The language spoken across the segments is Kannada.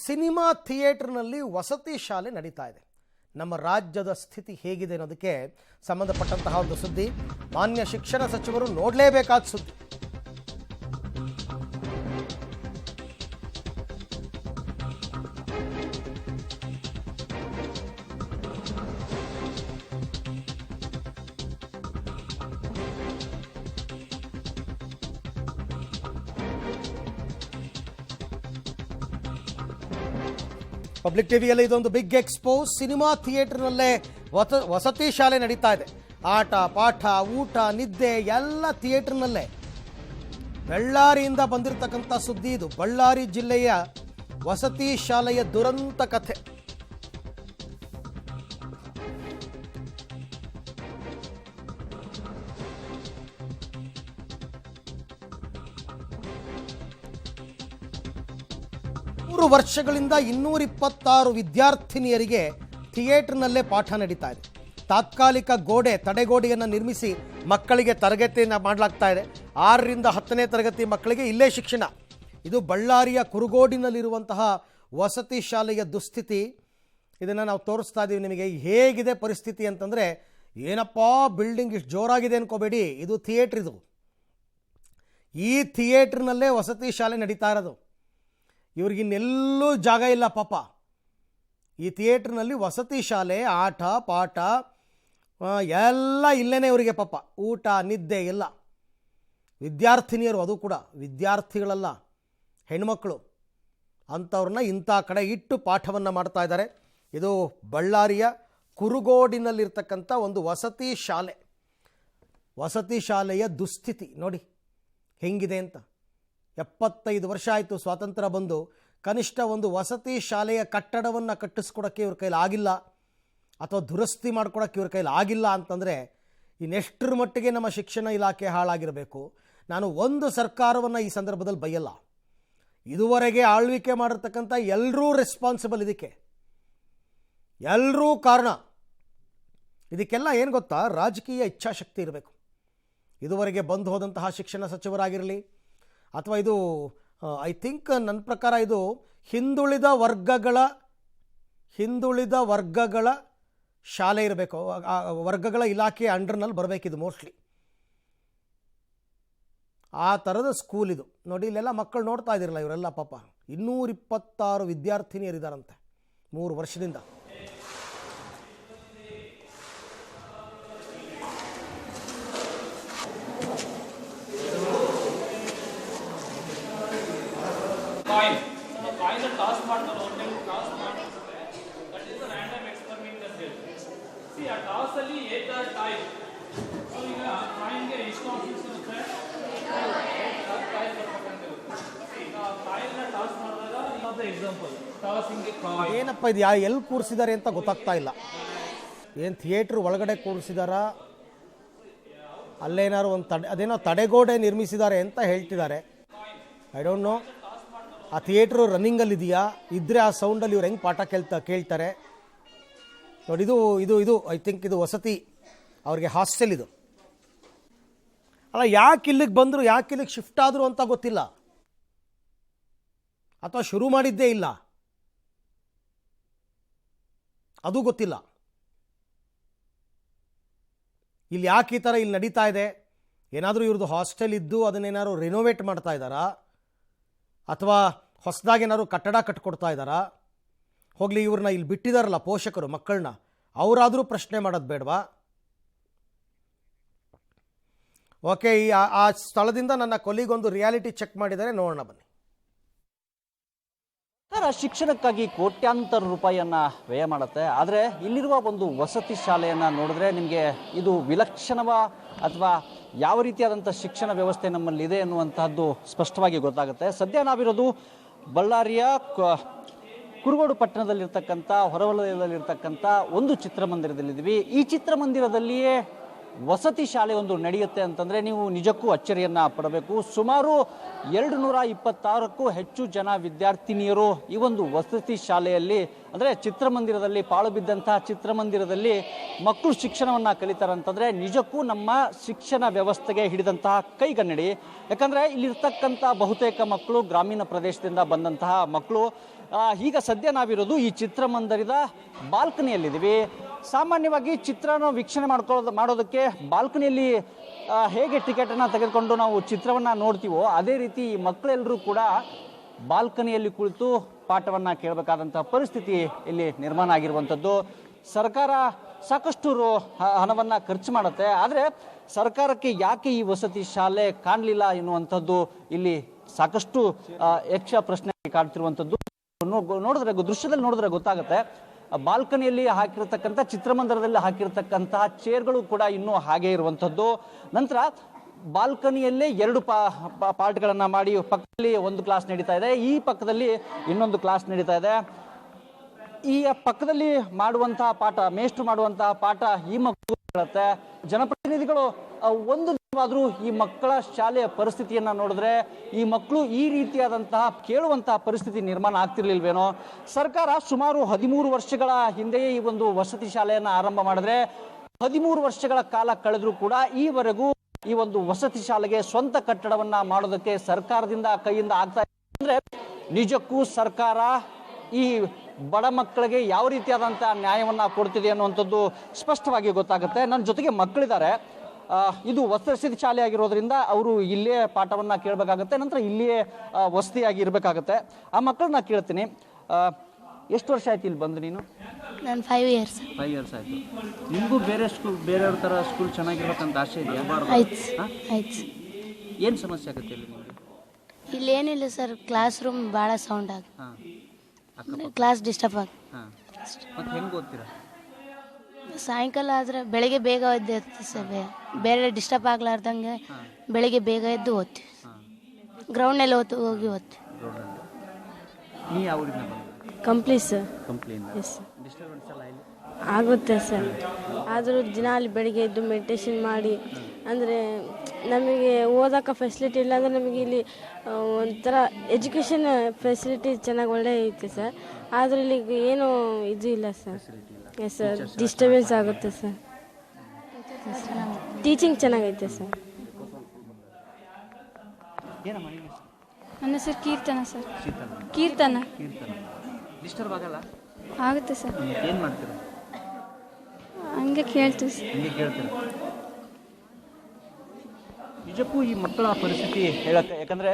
ಸಿನಿಮಾ ಥಿಯೇಟರ್ನಲ್ಲಿ ವಸತಿ ಶಾಲೆ ನಡೀತಾ ಇದೆ. ನಮ್ಮ ರಾಜ್ಯದ ಸ್ಥಿತಿ ಹೇಗಿದೆ ಅನ್ನೋದಕ್ಕೆ ಸಂಬಂಧಪಟ್ಟಂತಹ ಒಂದು ಸುದ್ದಿ. ಮಾನ್ಯ ಶಿಕ್ಷಣ ಸಚಿವರು ನೋಡಲೇಬೇಕಾದ ಸುದ್ದಿ. ಪಬ್ಲಿಕ್ ಟಿವಿಯಲ್ಲಿ ಇದೊಂದು ಬಿಗ್ ಎಕ್ಸ್ಪೋಸ್. ಸಿನಿಮಾ ಥಿಯೇಟರ್ನಲ್ಲೇ ವಸತಿ ಶಾಲೆ ನಡೀತಾ ಇದೆ. ಆಟ ಪಾಠ ಊಟ ನಿದ್ದೆ ಎಲ್ಲ ಥಿಯೇಟರ್ನಲ್ಲೇ. ಬಳ್ಳಾರಿಯಿಂದ ಬಂದಿರತಕ್ಕಂಥ ಸುದ್ದಿ ಇದು. ಬಳ್ಳಾರಿ ಜಿಲ್ಲೆಯ ವಸತಿ ಶಾಲೆಯ ದುರಂತ ಕಥೆ. ವರ್ಷಗಳಿಂದ 226 ವಿದ್ಯಾರ್ಥಿನಿಯರಿಗೆ ಥಿಯೇಟರ್ನಲ್ಲೇ ಪಾಠ ನಡೀತಾ ಇದೆ. ತಾತ್ಕಾಲಿಕ ತಡೆಗೋಡೆಯನ್ನು ನಿರ್ಮಿಸಿ ಮಕ್ಕಳಿಗೆ ತರಗತಿಯನ್ನು ಮಾಡಲಾಗ್ತಾ ಇದೆ. 6ರಿಂದ 10ನೇ ತರಗತಿ ಮಕ್ಕಳಿಗೆ ಇಲ್ಲೇ ಶಿಕ್ಷಣ. ಇದು ಬಳ್ಳಾರಿಯ ಕುರುಗೋಡಿನಲ್ಲಿರುವಂತಹ ವಸತಿ ಶಾಲೆಯ ದುಸ್ಥಿತಿ. ಇದನ್ನು ನಾವು ತೋರಿಸ್ತಾ ಇದ್ದೀವಿ ನಿಮಗೆ. ಹೇಗಿದೆ ಪರಿಸ್ಥಿತಿ ಅಂತಂದರೆ, ಏನಪ್ಪ ಬಿಲ್ಡಿಂಗ್ ಇಷ್ಟು ಜೋರಾಗಿದೆ ಅನ್ಕೋಬೇಡಿ, ಇದು ಥಿಯೇಟ್ರ್. ಇದು ಈ ಥಿಯೇಟ್ರ್ನಲ್ಲೇ ವಸತಿ ಶಾಲೆ ನಡೀತಾ ಇರೋದು. ಇವ್ರಿಗಿನ್ನೆಲ್ಲೂ ಜಾಗ ಇಲ್ಲ ಪಾಪ. ಈ ಥಿಯೇಟ್ರ್ನಲ್ಲಿ ವಸತಿ ಶಾಲೆ, ಆಟ ಪಾಠ ಎಲ್ಲ ಇಲ್ಲೇನೆ ಇವರಿಗೆ ಪಾಪ. ಊಟ ನಿದ್ದೆ ಎಲ್ಲ. ವಿದ್ಯಾರ್ಥಿನಿಯರು, ಅದು ಕೂಡ ವಿದ್ಯಾರ್ಥಿಗಳಲ್ಲ, ಹೆಣ್ಮಕ್ಕಳು, ಅಂಥವ್ರನ್ನ ಇಂಥ ಕಡೆ ಇಟ್ಟು ಪಾಠವನ್ನು ಮಾಡ್ತಾ ಇದ್ದಾರೆ. ಇದು ಬಳ್ಳಾರಿಯ ಕುರುಗೋಡಿನಲ್ಲಿರ್ತಕ್ಕಂಥ ಒಂದು ವಸತಿ ಶಾಲೆ. ವಸತಿ ಶಾಲೆಯ ದುಸ್ಥಿತಿ ನೋಡಿ ಹೆಂಗಿದೆ ಅಂತ. 75 ವರ್ಷ ಆಯಿತು ಸ್ವಾತಂತ್ರ್ಯ ಬಂದು. ಕನಿಷ್ಠ ಒಂದು ವಸತಿ ಶಾಲೆಯ ಕಟ್ಟಡವನ್ನು ಕಟ್ಟಿಸ್ಕೊಡೋಕ್ಕೆ ಇವ್ರ ಕೈಲಿ ಆಗಿಲ್ಲ, ಅಥವಾ ದುರಸ್ತಿ ಮಾಡ್ಕೊಡೋಕ್ಕೆ ಇವ್ರ ಕೈಲಿ ಆಗಿಲ್ಲ ಅಂತಂದರೆ ಇನ್ನೆಷ್ಟರ ಮಟ್ಟಿಗೆ ನಮ್ಮ ಶಿಕ್ಷಣ ಇಲಾಖೆ ಹಾಳಾಗಿರಬೇಕು. ನಾನು ಒಂದು ಸರ್ಕಾರವನ್ನು ಈ ಸಂದರ್ಭದಲ್ಲಿ ಬೈಯಲ್ಲ. ಇದುವರೆಗೆ ಆಳ್ವಿಕೆ ಮಾಡಿರ್ತಕ್ಕಂಥ ಎಲ್ಲರೂ ರೆಸ್ಪಾನ್ಸಿಬಲ್. ಇದಕ್ಕೆ ಎಲ್ಲರೂ ಕಾರಣ. ಇದಕ್ಕೆಲ್ಲ ಏನು ಗೊತ್ತಾ, ರಾಜಕೀಯ ಇಚ್ಛಾಶಕ್ತಿ ಇರಬೇಕು. ಇದುವರೆಗೆ ಬಂದು ಹೋದಂತಹ ಶಿಕ್ಷಣ ಸಚಿವರಾಗಿರಲಿ, ಅಥವಾ ಇದು ಐ ಥಿಂಕ್ ನನ್ನ ಪ್ರಕಾರ ಇದು ಹಿಂದುಳಿದ ವರ್ಗಗಳ ಶಾಲೆ ಇರಬೇಕು, ವರ್ಗಗಳ ಇಲಾಖೆಯ ಅಂಡರ್ನಲ್ಲಿ ಬರಬೇಕಿದು ಮೋಸ್ಟ್ಲಿ. ಆ ಥರದ ಸ್ಕೂಲ್ ಇದು ನೋಡಿ. ಇಲ್ಲೆಲ್ಲ ಮಕ್ಕಳು ನೋಡ್ತಾ ಇದ್ದೀರಲ್ಲ, ಇವರೆಲ್ಲ ಪಾಪ 226 ವಿದ್ಯಾರ್ಥಿನಿಯರಿದ್ದಾರಂತೆ 3 ವರ್ಷದಿಂದ. ಏನಪ್ಪ ಇದು, ಎಲ್ಲಿ ಕೂರಿಸಿದ್ದಾರೆ ಅಂತ ಗೊತ್ತಾಗ್ತಾ ಇಲ್ಲ. ಏನು ಥಿಯೇಟ್ರ್ ಒಳಗಡೆ ಕೂರಿಸಿದಾರಾ, ಅಲ್ಲೇನಾದ್ರು ಒಂದು ಅದೇನೋ ತಡೆಗೋಡೆ ನಿರ್ಮಿಸಿದ್ದಾರೆ ಅಂತ ಹೇಳ್ತಿದ್ದಾರೆ. I don't know. ಆ ಥಿಯೇಟ್ರು ರನ್ನಿಂಗಲ್ಲಿದೆಯಾ, ಇದ್ದರೆ ಆ ಸೌಂಡಲ್ಲಿ ಇವ್ರು ಹೆಂಗೆ ಪಾಠ ಕೇಳ್ತಾರೆ ನೋಡಿ. ಇದು ಐ ಥಿಂಕ್ ಇದು ವಸತಿ, ಅವ್ರಿಗೆ ಹಾಸ್ಟೆಲ್ ಇದು. ಅಲ್ಲ, ಯಾಕೆ ಇಲ್ಲಿಗೆ ಬಂದರು, ಯಾಕೆ ಇಲ್ಲಿಗೆ ಶಿಫ್ಟ್ ಆದರು ಅಂತ ಗೊತ್ತಿಲ್ಲ, ಅಥವಾ ಶುರು ಮಾಡಿದ್ದೇ ಇಲ್ಲ, ಅದು ಗೊತ್ತಿಲ್ಲ. ಇಲ್ಲಿ ಯಾಕೆ ಈ ಥರ ಇಲ್ಲಿ ನಡೀತಾ ಇದೆ? ಏನಾದರೂ ಇವ್ರದ್ದು ಹಾಸ್ಟೆಲ್ ಇದ್ದು ಅದನ್ನೇನಾದ್ರು ರಿನೋವೇಟ್ ಮಾಡ್ತಾ ಇದ್ದಾರಾ, ಅಥವಾ ಹೊಸದಾಗಿ ಏನಾದ್ರು ಕಟ್ಟಡ ಕಟ್ಕೊಡ್ತಾ ಇದ್ದಾರಾ? ಹೋಗಲಿ, ಇವ್ರನ್ನ ಇಲ್ಲಿ ಬಿಟ್ಟಿದಾರಲ್ಲ ಪೋಷಕರು ಮಕ್ಕಳನ್ನ, ಅವರಾದರೂ ಪ್ರಶ್ನೆ ಮಾಡೋದು ಬೇಡವಾ? ಓಕೆ, ಆ ಸ್ಥಳದಿಂದ ನನ್ನ ಕೊಲಿಗೊಂದು ರಿಯಾಲಿಟಿ ಚೆಕ್ ಮಾಡಿದರೆ, ನೋಡೋಣ ಬನ್ನಿ. ಶಿಕ್ಷಣಕ್ಕಾಗಿ ಕೋಟ್ಯಾಂತರ ರೂಪಾಯಿಯನ್ನ ವ್ಯಯ ಮಾಡುತ್ತೆ. ಆದರೆ ಇಲ್ಲಿರುವ ಒಂದು ವಸತಿ ಶಾಲೆಯನ್ನು ನೋಡಿದ್ರೆ ನಿಮಗೆ ಇದು ವಿಲಕ್ಷಣವ ಅಥವಾ ಯಾವ ರೀತಿಯಾದಂಥ ಶಿಕ್ಷಣ ವ್ಯವಸ್ಥೆ ನಮ್ಮಲ್ಲಿದೆ ಅನ್ನುವಂತಹದ್ದು ಸ್ಪಷ್ಟವಾಗಿ ಗೊತ್ತಾಗುತ್ತೆ. ಸದ್ಯ ನಾವಿರೋದು ಬಳ್ಳಾರಿಯ ಕುರುಗೋಡು ಪಟ್ಟಣದಲ್ಲಿರ್ತಕ್ಕಂಥ ಹೊರವಲಯದಲ್ಲಿರ್ತಕ್ಕಂಥ ಒಂದು ಚಿತ್ರಮಂದಿರದಲ್ಲಿದ್ದೀವಿ. ಈ ಚಿತ್ರಮಂದಿರದಲ್ಲಿಯೇ ವಸತಿ ಶಾಲೆ ಒಂದು ನಡೆಯುತ್ತೆ ಅಂತಂದರೆ ನೀವು ನಿಜಕ್ಕೂ ಅಚ್ಚರಿಯನ್ನು ಪಡಬೇಕು. ಸುಮಾರು 226ಕ್ಕೂ ಹೆಚ್ಚು ಜನ ವಿದ್ಯಾರ್ಥಿನಿಯರು ಈ ಒಂದು ವಸತಿ ಶಾಲೆಯಲ್ಲಿ ಅಂದರೆ ಚಿತ್ರಮಂದಿರದಲ್ಲಿ ಪಾಳು ಬಿದ್ದಂತಹ ಚಿತ್ರಮಂದಿರದಲ್ಲಿ ಮಕ್ಕಳು ಶಿಕ್ಷಣವನ್ನು ಕಲಿತಾರಂತಂದರೆ ನಿಜಕ್ಕೂ ನಮ್ಮ ಶಿಕ್ಷಣ ವ್ಯವಸ್ಥೆಗೆ ಹಿಡಿದಂತಹ ಕೈಗನ್ನಡಿ. ಯಾಕಂದರೆ ಇಲ್ಲಿರ್ತಕ್ಕಂಥ ಬಹುತೇಕ ಮಕ್ಕಳು ಗ್ರಾಮೀಣ ಪ್ರದೇಶದಿಂದ ಬಂದಂತಹ ಮಕ್ಕಳು. ಈಗ ಸದ್ಯ ನಾವಿರೋದು ಈ ಚಿತ್ರಮಂದಿರದ ಬಾಲ್ಕನಿಯಲ್ಲಿದ್ದೀವಿ. ಸಾಮಾನ್ಯವಾಗಿ ಚಿತ್ರನ ವೀಕ್ಷಣೆ ಮಾಡೋದಕ್ಕೆ ಬಾಲ್ಕನಿಯಲ್ಲಿ ಹೇಗೆ ಟಿಕೆಟನ್ನು ತೆಗೆದುಕೊಂಡು ನಾವು ಚಿತ್ರವನ್ನು ನೋಡ್ತೀವೋ ಅದೇ ರೀತಿ ಈ ಮಕ್ಕಳೆಲ್ಲರೂ ಕೂಡ ಬಾಲ್ಕನಿಯಲ್ಲಿ ಕುಳಿತು ಪಾಠವನ್ನು ಕೇಳಬೇಕಾದಂಥ ಪರಿಸ್ಥಿತಿ ಇಲ್ಲಿ ನಿರ್ಮಾಣ ಆಗಿರುವಂಥದ್ದು. ಸರ್ಕಾರ ಸಾಕಷ್ಟು ಹಣವನ್ನು ಖರ್ಚು ಮಾಡುತ್ತೆ, ಆದರೆ ಸರ್ಕಾರಕ್ಕೆ ಯಾಕೆ ಈ ವಸತಿ ಶಾಲೆ ಕಾಣಲಿಲ್ಲ ಎನ್ನುವಂಥದ್ದು ಇಲ್ಲಿ ಸಾಕಷ್ಟು ಯಕ್ಷ ಪ್ರಶ್ನೆ ಕಾಡ್ತಿರುವಂಥದ್ದು. ನೋಡಿದ್ರೆ ದೃಶ್ಯದಲ್ಲಿ ನೋಡಿದ್ರೆ ಗೊತ್ತಾಗುತ್ತೆ. ಬಾಲ್ಕನಿಯಲ್ಲಿ ಹಾಕಿರ್ತಕ್ಕಂಥ ಚಿತ್ರಮಂದಿರದಲ್ಲಿ ಹಾಕಿರ್ತಕ್ಕಂತಹ ಚೇರ್ಗಳು ಕೂಡ ಇನ್ನೂ ಹಾಗೆ ಇರುವಂಥದ್ದು. ನಂತರ ಬಾಲ್ಕನಿಯಲ್ಲೇ 2 ಪಾರ್ಟ್ಗಳನ್ನು ಮಾಡಿ ಪಕ್ಕದಲ್ಲಿ ಒಂದು ಕ್ಲಾಸ್ ನಡೀತಾ ಇದೆ, ಈ ಪಕ್ಕದಲ್ಲಿ ಇನ್ನೊಂದು ಕ್ಲಾಸ್ ನಡೀತಾ ಇದೆ. ಈ ಪಕ್ಕದಲ್ಲಿ ಮಾಡುವಂತಹ ಪಾಠ ಮೇಷ್ಟ್ರು ಮಾಡುವಂತಹ ಪಾಠ ಈ ಮಕ್ಕಳು ಹೇಳುತ್ತೆ. ಜನಪ್ರತಿನಿಧಿಗಳು ಒಂದು ದಿನವಾದರೂ ಈ ಮಕ್ಕಳ ಶಾಲೆಯ ಪರಿಸ್ಥಿತಿಯನ್ನು ನೋಡಿದ್ರೆ ಈ ಮಕ್ಕಳು ಈ ರೀತಿಯಾದಂತಹ ಕೇಳುವಂತಹ ಪರಿಸ್ಥಿತಿ ನಿರ್ಮಾಣ ಆಗ್ತಿರ್ಲಿಲ್ವೇನೋ. ಸರ್ಕಾರ ಸುಮಾರು 13 ವರ್ಷಗಳ ಹಿಂದೆಯೇ ಈ ಒಂದು ವಸತಿ ಶಾಲೆಯನ್ನು ಆರಂಭ ಮಾಡಿದ್ರೆ 13 ವರ್ಷಗಳ ಕಾಲ ಕಳೆದರೂ ಕೂಡ ಈವರೆಗೂ ಈ ಒಂದು ವಸತಿ ಶಾಲೆಗೆ ಸ್ವಂತ ಕಟ್ಟಡವನ್ನ ಮಾಡೋದಕ್ಕೆ ಸರ್ಕಾರದಿಂದ ಕೈಯಿಂದ ಆಗ್ತಾ ಇದೆ ಅಂದ್ರೆ ನಿಜಕ್ಕೂ ಸರ್ಕಾರ ಈ ಬಡ ಮಕ್ಕಳಿಗೆ ಯಾವ ರೀತಿಯಾದಂತಹ ನ್ಯಾಯವನ್ನ ಕೊಡ್ತಿದೆ ಅನ್ನುವಂಥದ್ದು ಸ್ಪಷ್ಟವಾಗಿ ಗೊತ್ತಾಗುತ್ತೆ. ನನ್ನ ಜೊತೆಗೆ ಮಕ್ಕಳಿದ್ದಾರೆ. ಇದು ವಸತಿ ಶಾಲೆ ಆಗಿರೋದ್ರಿಂದ ಅವರು ಇಲ್ಲೇ ಪಾಠವನ್ನ ಕೇಳಬೇಕಾಗತ್ತೆ, ನಂತರ ಇಲ್ಲಿಯೇ ವಸತಿಯಾಗಿ ಇರಬೇಕಾಗತ್ತೆ. ಆ ಮಕ್ಕಳನ್ನ ಕೇಳ್ತೀನಿ, ಎಷ್ಟು ವರ್ಷ ಆಯ್ತು ಇಲ್ಲಿ ಬಂದು ನೀನು? ನಾನು 5 ಇಯರ್ಸ್. 5 ಇಯರ್ಸ್ ಆಯ್ತು. ನಿಮಗೂ ಬೇರೆಯವ್ರ ಥರ ಸ್ಕೂಲ್ ಚೆನ್ನಾಗಿರ್ಬೇಕಂತ ಆಸೆ ಇದೆಯಾ? ಆಯ್ತು. ಏನು ಸಮಸ್ಯೆ ಆಗುತ್ತೆ ಇಲ್ಲಿ ನಿಮಗೆ? ಇಲ್ಲಿ ಏನಿಲ್ಲ ಸರ್, ಕ್ಲಾಸ್ ರೂಮ್ ಭಾಳ ಸೌಂಡ್ ಆಗ, ಹಾಂ, ಕ್ಲಾಸ್ ಡಿಸ್ಟರ್ಬ್ ಆಗ. ಹಾಂ, ಮತ್ತೆ ಹೆಂಗೆ ಓದ್ತೀರಾ? ಸಾಯಂಕಾಲ ಆದರೆ ಬೆಳಗ್ಗೆ ಬೇಗ ಎದ್ದು ಸರ್, ಬೇರೆ ಡಿಸ್ಟರ್ಬ್ ಆಗ್ಲಾರ್ದಂಗೆ ಬೆಳಗ್ಗೆ ಬೇಗ ಎದ್ದು ಓದ್ತೀವಿ. ಗ್ರೌಂಡ್ನಲ್ಲಿ ಹೋಗಿ ಓದ್ತೀವಿ. ನೀ ಯಾವ ಊರಿಂದ ಬಂದ? Complete sir. Complaint is disturbance ಎಲ್ಲ ಇಲ್ಲಿ ಆಗುತ್ತೆ ಸರ್. ಆದರೂ ದಿನ ಅಲ್ಲಿ ಬೆಳಿಗ್ಗೆ ಎದ್ದು ಮೆಡಿಟೇಷನ್ ಮಾಡಿ, ಅಂದರೆ ನಮಗೆ ಓದೋಕೆ ಫೆಸಿಲಿಟಿ ಇಲ್ಲ ಅಂದರೆ ನಮಗೆ ಇಲ್ಲಿ ಒಂಥರ ಎಜುಕೇಷನ್ ಫೆಸಿಲಿಟಿ ಚೆನ್ನಾಗಿ ಒಳ್ಳೆ ಐತೆ ಸರ್. ಆದರೆ ಇಲ್ಲಿ ಏನು ಇದು ಇಲ್ಲ ಸರ್. ಎಸ್ ಸರ್, ಡಿಸ್ಟರ್ಬೆನ್ಸ್ ಆಗುತ್ತೆ ಸರ್. ಟೀಚಿಂಗ್ ಚೆನ್ನಾಗೈತೆ ಸರ್. ಏನಮ್ಮ ನಿಮ್ಮ ಹೆಸರು? ನನ್ನ ಹೆಸರು ಕೀರ್ತನ ಸರ್. ಶೀತಲ್. ಕೀರ್ತನ ಕೀರ್ತನ. ಡಿಸ್ಟರ್ಬ್ ಆಗಲ್ಲ? ಆಗುತ್ತೆ ಸರ್. ಏನು ಮಾಡ್ತೀರಾ? ಹಂಗೆ ಕೇಳ್ತೀವಿ ಸರ್. ಹಿಂಗೆ ಕೇಳ್ತೀರಾ? ನಿಜಕ್ಕೂ ಈ ಮಕ್ಕಳ ಪರಿಸ್ಥಿತಿ ಹೇಳಕ್ಕೆ, ಯಾಕಂದರೆ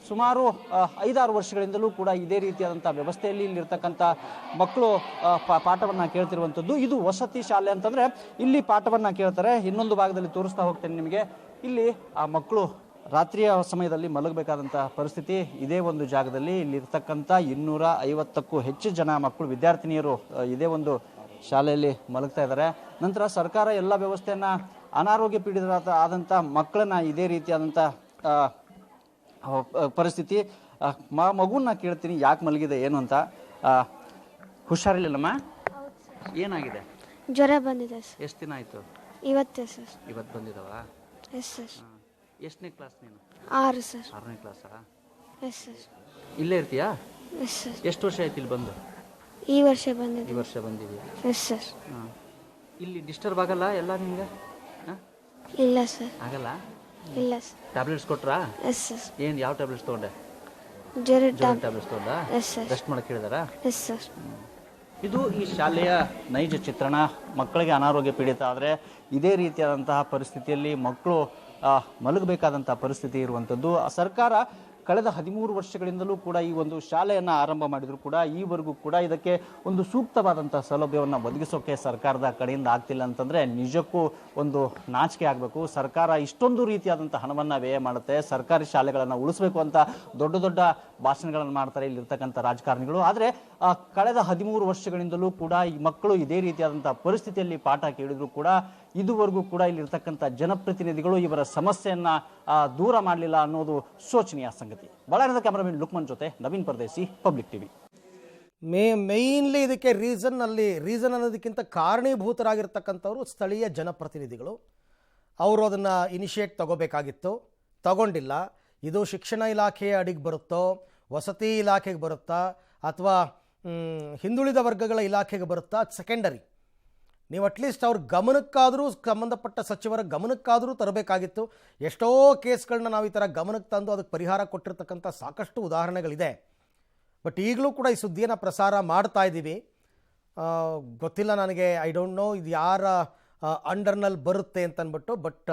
ಸುಮಾರು 5-6 ವರ್ಷಗಳಿಂದಲೂ ಕೂಡ ಇದೇ ರೀತಿಯಾದಂಥ ವ್ಯವಸ್ಥೆಯಲ್ಲಿ ಇಲ್ಲಿರ್ತಕ್ಕಂಥ ಮಕ್ಕಳು ಪಾಠವನ್ನು ಕೇಳ್ತಿರುವಂಥದ್ದು. ಇದು ವಸತಿ ಶಾಲೆ ಅಂತಂದರೆ ಇಲ್ಲಿ ಪಾಠವನ್ನು ಕೇಳ್ತಾರೆ. ಇನ್ನೊಂದು ಭಾಗದಲ್ಲಿ ತೋರಿಸ್ತಾ ಹೋಗ್ತೇನೆ ನಿಮಗೆ. ಇಲ್ಲಿ ಆ ಮಕ್ಕಳು ರಾತ್ರಿಯ ಸಮಯದಲ್ಲಿ ಮಲಗಬೇಕಾದಂಥ ಪರಿಸ್ಥಿತಿ. ಇದೇ ಒಂದು ಜಾಗದಲ್ಲಿ ಇಲ್ಲಿರ್ತಕ್ಕಂಥ 250ಕ್ಕೂ ಹೆಚ್ಚು ಜನ ಮಕ್ಕಳು ವಿದ್ಯಾರ್ಥಿನಿಯರು ಇದೇ ಒಂದು ಶಾಲೆಯಲ್ಲಿ ಮಲಗ್ತಾ ಇದ್ದಾರೆ. ನಂತರ ಸರ್ಕಾರ ಎಲ್ಲ ವ್ಯವಸ್ಥೆಯನ್ನು ಅನಾರೋಗ್ಯ ಪೀಡಿತರಾದ ಆದಂಥ ಮಕ್ಕಳನ್ನ ಇದೇ ರೀತಿಯಾದಂಥ ಪರಿಸ್ಥಿತಿ. ಮಗುವನ್ನ ಕೇಳ್ತೀನಿ ಯಾಕೆ ಮಲಗಿದೆ ಏನು ಅಂತ. ಹುಷಾರಿಲ್ಲಮ್ಮ? ಏನಾಗಿದೆ? ಜ್ವರ ಬಂದಿದೆ ಸರ್. ಎಷ್ಟು ದಿನ ಆಯಿತು? ಇವತ್ತೇ ಸರ್. ಇವತ್ತು ಬಂದಿದ್ದಾವ? Yes sir. ಎಷ್ಟನೇ ಕ್ಲಾಸ್ ನೀನು? 6 ಸರ್. 6ನೇ ಕ್ಲಾಸಾ? Yes sir. ಇಲ್ಲೇ ಇರ್ತೀಯಾ? Yes sir. ಎಷ್ಟು ವರ್ಷ ಆಯ್ತು ಇಲ್ಲಿ ಬಂದು? ಈ ವರ್ಷ ಬಂದಿದೆ. ಈ ವರ್ಷ ಬಂದಿದ್ದೀವಿ. Yes sir. ಹಾಂ, ಇಲ್ಲಿ ಡಿಸ್ಟರ್ಬ್ ಆಗಲ್ಲ ಎಲ್ಲ ನಿಮಗೆ? ಹಾಂ, ಇಲ್ಲ ಸರ್. ಆಗಲ್ಲ? ಇಲ್ಲ ಸರ್. ಟ್ಯಾಬ್ಲೆಟ್ಸ್ ಕೊಟ್ರಾ? Yes sir. ಏನು ಯಾವ ಟ್ಯಾಬ್ಲೆಟ್ಸ್ ತೊಗೊಂಡೆ? ಜ್ವರ ಟ್ಯಾಬ್ಲೆಟ್ಸ್ ತೊಗೊಂಡ? Yes sir. ರೆಸ್ಟ್ ಮಾಡಕ್ಕೆ ಹೇಳಿದಾರಾ? Yes sir. ಇದು ಈ ಶಾಲೆಯ ನೈಜ ಚಿತ್ರಣ. ಮಕ್ಕಳಿಗೆ ಅನಾರೋಗ್ಯ ಪೀಡಿತ ಆದರೆ ಇದೇ ರೀತಿಯಾದಂತಹ ಪರಿಸ್ಥಿತಿಯಲ್ಲಿ ಮಕ್ಕಳು ಮಲಗಬೇಕಾದಂಥ ಪರಿಸ್ಥಿತಿ ಇರುವಂಥದ್ದು. ಸರ್ಕಾರ ಕಳೆದ 13 ವರ್ಷಗಳಿಂದಲೂ ಕೂಡ ಈ ಒಂದು ಶಾಲೆಯನ್ನು ಆರಂಭ ಮಾಡಿದರೂ ಕೂಡ ಈವರೆಗೂ ಕೂಡ ಇದಕ್ಕೆ ಒಂದು ಸೂಕ್ತವಾದಂಥ ಸೌಲಭ್ಯವನ್ನು ಒದಗಿಸೋಕೆ ಸರ್ಕಾರದ ಕಡೆಯಿಂದ ಆಗ್ತಿಲ್ಲ ಅಂತಂದರೆ ನಿಜಕ್ಕೂ ಒಂದು ನಾಚಿಕೆ ಆಗಬೇಕು. ಸರ್ಕಾರ ಇಷ್ಟೊಂದು ರೀತಿಯಾದಂಥ ಹಣವನ್ನು ವ್ಯಯ ಮಾಡುತ್ತೆ, ಸರ್ಕಾರಿ ಶಾಲೆಗಳನ್ನು ಉಳಿಸಬೇಕು ಅಂತ ದೊಡ್ಡ ದೊಡ್ಡ ಭಾಷಣಗಳನ್ನು ಮಾಡ್ತಾರೆ ಇಲ್ಲಿರ್ತಕ್ಕಂಥ ರಾಜಕಾರಣಿಗಳು. ಆದರೆ ಕಳೆದ 13 ವರ್ಷಗಳಿಂದಲೂ ಕೂಡ ಈ ಮಕ್ಕಳು ಇದೇ ರೀತಿಯಾದಂಥ ಪರಿಸ್ಥಿತಿಯಲ್ಲಿ ಪಾಠ ಕೇಳಿದ್ರು ಕೂಡ ಇದುವರೆಗೂ ಕೂಡ ಇಲ್ಲಿರ್ತಕ್ಕಂಥ ಜನಪ್ರತಿನಿಧಿಗಳು ಇವರ ಸಮಸ್ಯೆಯನ್ನ ದೂರ ಮಾಡಲಿಲ್ಲ ಅನ್ನೋದು ಶೋಚನೀಯ ಸಂಗತಿ. ಬಳ್ಳಾರಿಯಿಂದ ಕ್ಯಾಮರಾಮನ್ ಲುಕ್ಮನ್ ಜೊತೆ ನವೀನ್ ಪರದೇಸಿ, ಪಬ್ಲಿಕ್ ಟಿವಿ. ಮೇಯ್ನ್ಲಿ ಇದಕ್ಕೆ ರೀಸನ್ ಅನ್ನೋದಕ್ಕಿಂತ ಕಾರಣೀಭೂತರಾಗಿರ್ತಕ್ಕಂಥವ್ರು ಸ್ಥಳೀಯ ಜನಪ್ರತಿನಿಧಿಗಳು. ಅವರು ಅದನ್ನು ಇನಿಷಿಯೇಟ್ ತಗೋಬೇಕಾಗಿತ್ತು, ತಗೊಂಡಿಲ್ಲ. ಇದು ಶಿಕ್ಷಣ ಇಲಾಖೆಯ ಅಡಿಗೆ ಬರುತ್ತೋ, ವಸತಿ ಇಲಾಖೆಗೆ ಬರುತ್ತಾ, ಅಥವಾ ಹಿಂದುಳಿದ ವರ್ಗಗಳ ಇಲಾಖೆಗೆ ಬರುತ್ತಾ, ಸೆಕೆಂಡರಿ. ನೀವು ಅಟ್ಲೀಸ್ಟ್ ಅವ್ರ ಗಮನಕ್ಕಾದರೂ, ಸಂಬಂಧಪಟ್ಟ ಸಚಿವರ ಗಮನಕ್ಕಾದರೂ ತರಬೇಕಾಗಿತ್ತು. ಎಷ್ಟೋ ಕೇಸ್ಗಳನ್ನ ನಾವು ಈ ಥರ ಗಮನಕ್ಕೆ ತಂದು ಅದಕ್ಕೆ ಪರಿಹಾರ ಕೊಟ್ಟಿರ್ತಕ್ಕಂಥ ಸಾಕಷ್ಟು ಉದಾಹರಣೆಗಳಿದೆ. ಬಟ್ ಈಗಲೂ ಕೂಡ ಈ ಸುದ್ದಿಯನ್ನು ಪ್ರಸಾರ ಮಾಡ್ತಾ ಇದ್ದೀವಿ. ಗೊತ್ತಿಲ್ಲ ನನಗೆ, ಐ ಡೋಂಟ್ ನೋ ಇದು ಯಾರ ಅಂಡರ್ನಲ್ಲಿ ಬರುತ್ತೆ ಅಂತನ್ಬಿಟ್ಟು. ಬಟ್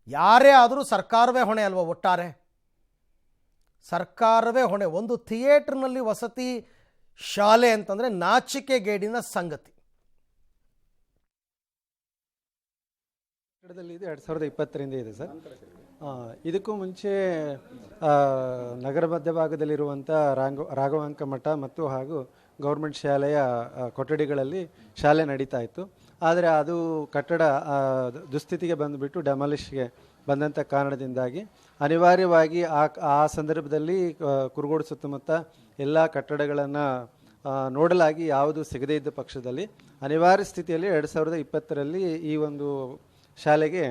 ಯಾರೇ ಆದರೂ ಸರ್ಕಾರವೇ ಹೊಣೆ ಅಲ್ವ, ಒಟ್ಟಾರೆ ಸರ್ಕಾರವೇ ಹೊಣೆ. ಒಂದು ಥಿಯೇಟ್ರ್ನಲ್ಲಿ ವಸತಿ ಶಾಲೆ ಅಂತಂದರೆ ನಾಚಿಕೆಗೇಡಿನ ಸಂಗತಿ. ಇದು 2020ರಿಂದ ಇದೆ ಸರ್. ಇದಕ್ಕೂ ಮುಂಚೆ ನಗರ ಮಧ್ಯಭಾಗದಲ್ಲಿರುವಂಥ ರಾಘವಾಂಕ ಮಠ ಮತ್ತು ಹಾಗೂ ಗೌರ್ಮೆಂಟ್ ಶಾಲೆಯ ಕೊಠಡಿಗಳಲ್ಲಿ ಶಾಲೆ ನಡೀತಾ ಇತ್ತು. ಆದರೆ ಅದು ಕಟ್ಟಡ ದುಸ್ಥಿತಿಗೆ ಬಂದುಬಿಟ್ಟು ಡೆಮಾಲಿಷ್ಗೆ ಬಂದಂಥ ಕಾರಣದಿಂದಾಗಿ ಅನಿವಾರ್ಯವಾಗಿ ಆ ಸಂದರ್ಭದಲ್ಲಿ ಕುರುಗೋಡು ಸುತ್ತಮುತ್ತ ಎಲ್ಲ ಕಟ್ಟಡಗಳನ್ನು ನೋಡಲಾಗಿ ಯಾವುದು ಸಿಗದೇ ಇದ್ದ ಪಕ್ಷದಲ್ಲಿ ಅನಿವಾರ್ಯ ಸ್ಥಿತಿಯಲ್ಲಿ 2020ರಲ್ಲಿ ಈ ಒಂದು ಶಾಲೆಗೆ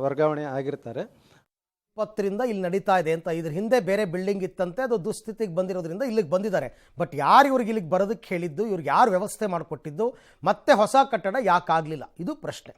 ವರ್ಗಾವಣೆ ಆಗಿರ್ತಾರೆ. 20ರಿಂದ ಇಲ್ಲಿ ನಡೀತಾ ಇದೆ ಅಂತ. ಇದ್ರ ಹಿಂದೆ ಬೇರೆ ಬಿಲ್ಡಿಂಗ್ ಇತ್ತಂತೆ, ಅದು ದುಸ್ಥಿತಿಗೆ ಬಂದಿರೋದ್ರಿಂದ ಇಲ್ಲಿಗೆ ಬಂದಿದ್ದಾರೆ. ಬಟ್ ಯಾರು ಇವ್ರಿಗೆ ಇಲ್ಲಿಗೆ ಬರೋದಕ್ಕೆ ಹೇಳಿದ್ದು, ಇವ್ರಿಗೆ ಯಾರು ವ್ಯವಸ್ಥೆ ಮಾಡಿಕೊಟ್ಟಿದ್ದು, ಮತ್ತೆ ಹೊಸ ಕಟ್ಟಡ ಯಾಕಾಗಲಿಲ್ಲ, ಇದು ಪ್ರಶ್ನೆ.